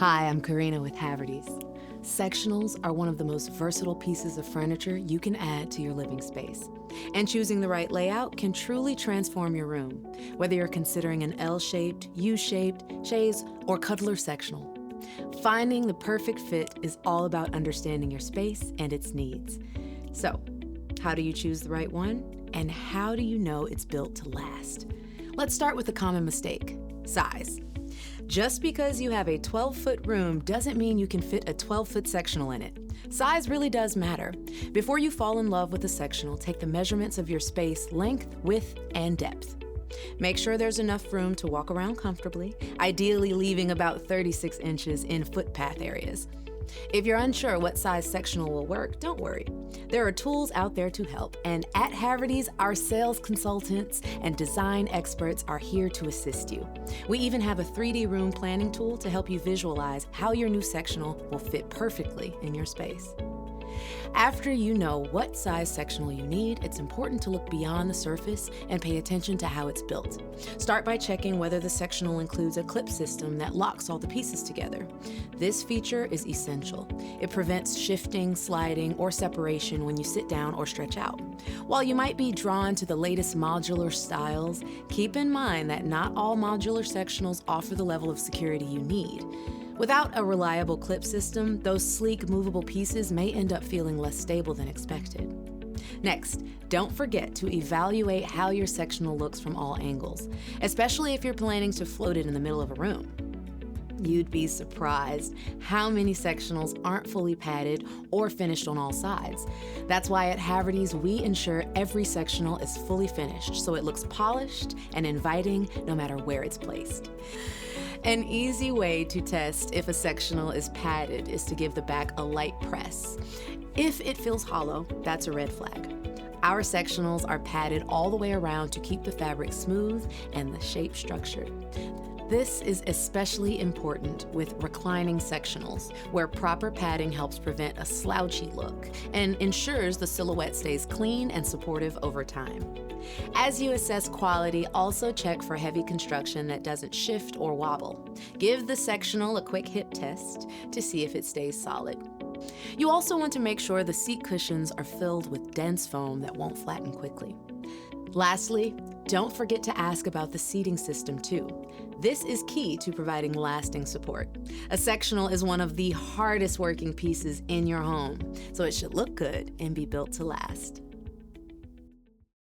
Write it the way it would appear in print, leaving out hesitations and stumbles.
Hi, I'm Karina with Havertys. Sectionals are one of the most versatile pieces of furniture you can add to your living space. And choosing the right layout can truly transform your room, whether you're considering an L-shaped, U-shaped, chaise, or cuddler sectional. Finding the perfect fit is all about understanding your space and its needs. So, how do you choose the right one? And how do you know it's built to last? Let's start with a common mistake: size. Just because you have a 12-foot room doesn't mean you can fit a 12-foot sectional in it. Size really does matter. Before you fall in love with a sectional, take the measurements of your space, length, width, and depth. Make sure there's enough room to walk around comfortably, ideally leaving about 36 inches in footpath areas. If you're unsure what size sectional will work, don't worry. There are tools out there to help, and at Havertys, our sales consultants and design experts are here to assist you. We even have a 3D room planning tool to help you visualize how your new sectional will fit perfectly in your space. After you know what size sectional you need, it's important to look beyond the surface and pay attention to how it's built. Start by checking whether the sectional includes a clip system that locks all the pieces together. This feature is essential. It prevents shifting, sliding, or separation when you sit down or stretch out. While you might be drawn to the latest modular styles, keep in mind that not all modular sectionals offer the level of security you need. Without a reliable clip system, those sleek, movable pieces may end up feeling less stable than expected. Next, don't forget to evaluate how your sectional looks from all angles, especially if you're planning to float it in the middle of a room. You'd be surprised how many sectionals aren't fully padded or finished on all sides. That's why at Havertys, we ensure every sectional is fully finished so it looks polished and inviting no matter where it's placed. An easy way to test if a sectional is padded is to give the back a light press. If it feels hollow, that's a red flag. Our sectionals are padded all the way around to keep the fabric smooth and the shape structured. This is especially important with reclining sectionals, where proper padding helps prevent a slouchy look and ensures the silhouette stays clean and supportive over time. As you assess quality, also check for heavy construction that doesn't shift or wobble. Give the sectional a quick hip test to see if it stays solid. You also want to make sure the seat cushions are filled with dense foam that won't flatten quickly. Lastly, don't forget to ask about the seating system too. This is key to providing lasting support. A sectional is one of the hardest working pieces in your home, so it should look good and be built to last.